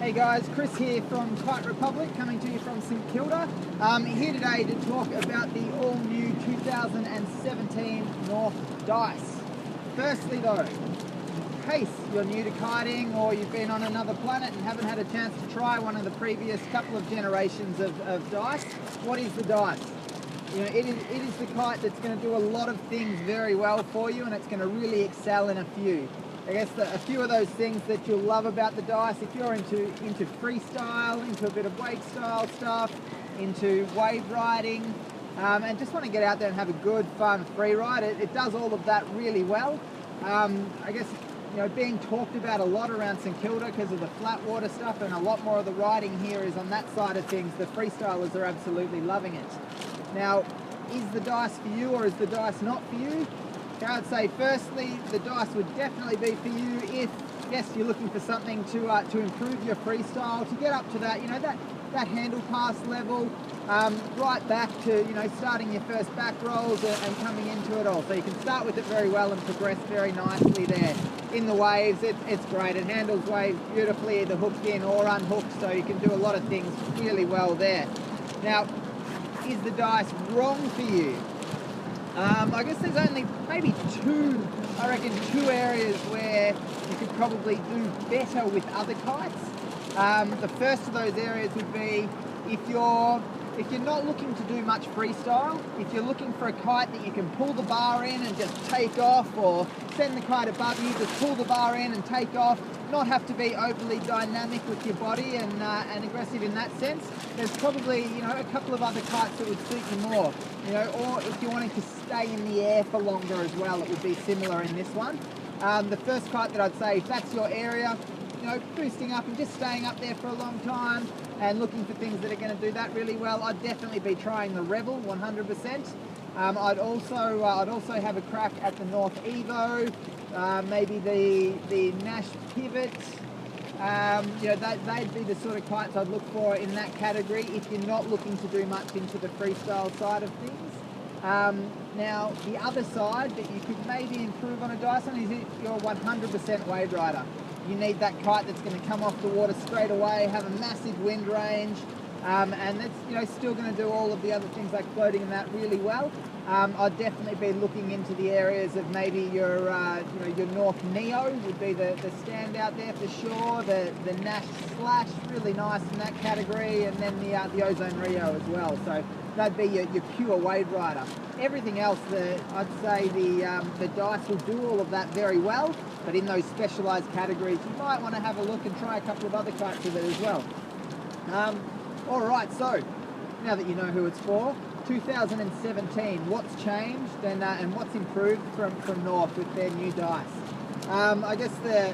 Hey guys, Chris here from Kite Republic, coming to you from St Kilda. Here today to talk about the all-new 2017 North Dice. Firstly though, in case you're new to kiting or you've been on another planet and haven't had a chance to try one of the previous couple of generations of dice, what is the dice? You know, it is the kite that's going to do a lot of things very well for you, and it's going to really excel in a few. I guess a few of those things that you'll love about the dice, if you're into freestyle, into a bit of wake style stuff, into wave riding, and just want to get out there and have a good, fun free ride, it does all of that really well. I guess, you know, being talked about a lot around St Kilda because of the flat water stuff, and a lot more of the riding here is on that side of things. The freestylers are absolutely loving it. Now, is the dice for you or is the dice not for you? I'd say firstly, the dice would definitely be for you if, yes, you're looking for something to improve your freestyle, to get up to that, you know, that handle pass level, right back to, you know, starting your first back rolls and coming into it all. So you can start with it very well and progress very nicely there. In the waves, it's great. It handles waves beautifully, either hooked in or unhooked, so you can do a lot of things really well there. Now, is the dice wrong for you? I guess there's only maybe two areas where you could probably do better with other kites. The first of those areas would be if you're not looking to do much freestyle, if you're looking for a kite that you can pull the bar in and just take off, or send the kite above you, just pull the bar in and take off, not have to be overly dynamic with your body and aggressive in that sense, there's probably, you know, a couple of other kites that would suit you more. You know, or if you wanted to stay in the air for longer as well, it would be similar in this one. The first kite that I'd say, if that's your area, you know, boosting up and just staying up there for a long time and looking for things that are going to do that really well, I'd definitely be trying the Rebel 100%. I'd also have a crack at the North Evo, maybe the Nash Pivot. You know, they'd be the sort of kites I'd look for in that category if you're not looking to do much into the freestyle side of things. Now, the other side that you could maybe improve on a dice on is if you're 100% wave rider. You need that kite that's going to come off the water straight away, have a massive wind range, and that's, you know, still going to do all of the other things like floating and that really well. I'd definitely be looking into the areas of maybe your, you know, your North Neo would be the standout there for sure. The Nash Slash, really nice in that category, and then the Ozone Rio as well. So that'd be your pure wave rider. Everything else, I'd say the dice will do all of that very well, but in those specialised categories, you might want to have a look and try a couple of other kites with it as well. All right, so now that you know who it's for, 2017, what's changed and what's improved from North with their new dice? I guess the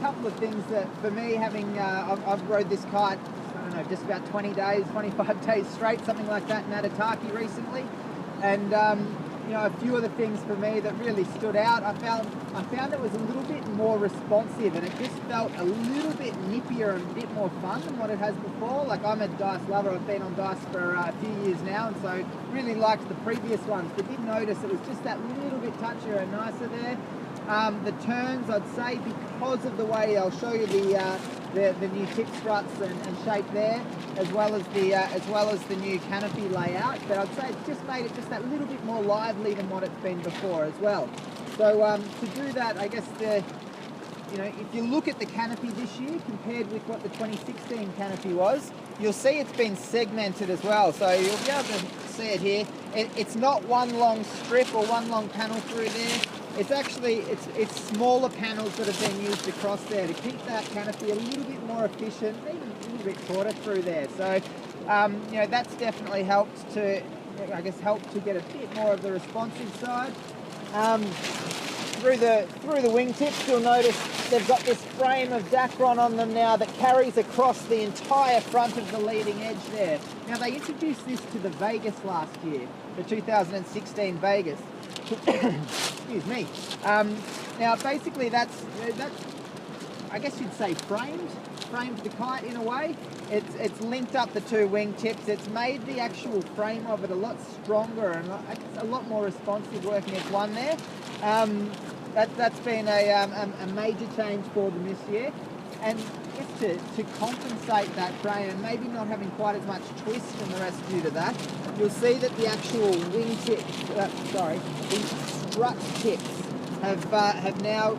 couple of things that for me, having I've rode this kite, I don't know, just about 20 days, 25 days straight, something like that in Atataki recently, and you know, a few of the things for me that really stood out, I found it was a little bit more responsive, and it just felt a little bit nippier and a bit more fun than what it has before. Like, I'm a dice lover, I've been on dice for a few years now, and so really liked the previous ones, but did notice it was just that little bit touchier and nicer there. The turns, I'd say, because of the way, I'll show you the new tip struts and shape there, as well as the new canopy layout. But I'd say it's just made it just that little bit more lively than what it's been before as well. So to do that, I guess you know, if you look at the canopy this year compared with what the 2016 canopy was, you'll see it's been segmented as well. So you'll be able to see it here. It's not one long strip or one long panel through there. It's actually, it's smaller panels that have been used across there to keep that canopy a little bit more efficient, even a little bit shorter through there. So, you know, that's definitely helped to, I guess, get a bit more of the responsive side. Through the wingtips, you'll notice they've got this frame of Dacron on them now that carries across the entire front of the leading edge there. Now, they introduced this to the Vegas last year, the 2016 Vegas. Excuse me. Now, basically, that's I guess you'd say framed the kite in a way. It's linked up the two wingtips. It's made the actual frame of it a lot stronger and a lot more responsive working as one there. That's been a major change for them this year. And just to compensate that frame and maybe not having quite as much twist and the rest due to that, you'll see that the actual wing tip, the strut tips have now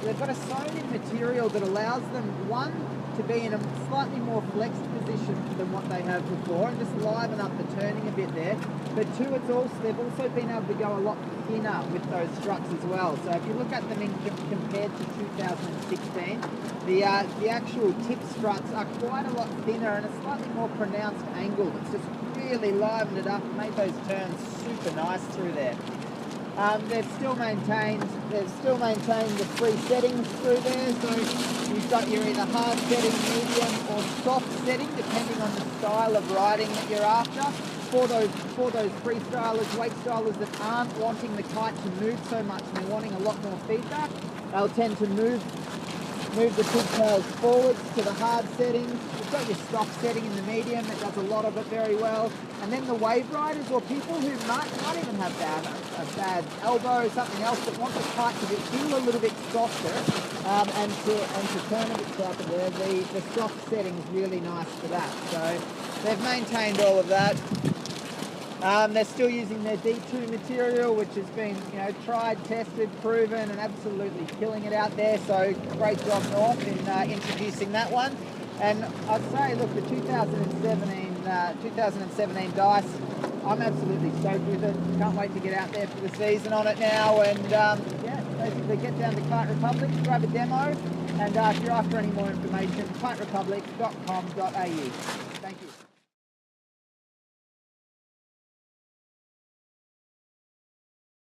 they've got a sewn in material that allows them, one, to be in a slightly more flexed position than what they have before and just liven up the turning a bit there. But two, they've also been able to go a lot thinner with those struts as well. So if you look at them compared to 2016, the actual tip struts are quite a lot thinner and a slightly more pronounced angle. It's just really livened it up and made those turns super nice through there. They've still maintained the three settings through there. So you've got your either hard setting, medium or soft setting, depending on the style of riding that you're after. For those freestylers, wake stylers that aren't wanting the kite to move so much and they're wanting a lot more feedback, they'll tend to move the pigtails forwards to the hard settings. You've got your stock setting in the medium that does a lot of it very well. And then the wave riders or people who might not even have a bad elbow or something else that want the kite to feel a little bit softer and to turn a bit sharper there, the soft setting is really nice for that. So they've maintained all of that. They're still using their D2 material, which has been, tried, tested, proven, and absolutely killing it out there. So great job, North, in introducing that one. And I'd say, look, the 2017 dice, I'm absolutely stoked with it. Can't wait to get out there for the season on it now. And basically get down to Kite Republic, grab a demo, and if you're after any more information, kiterepublic.com.au. Thank you.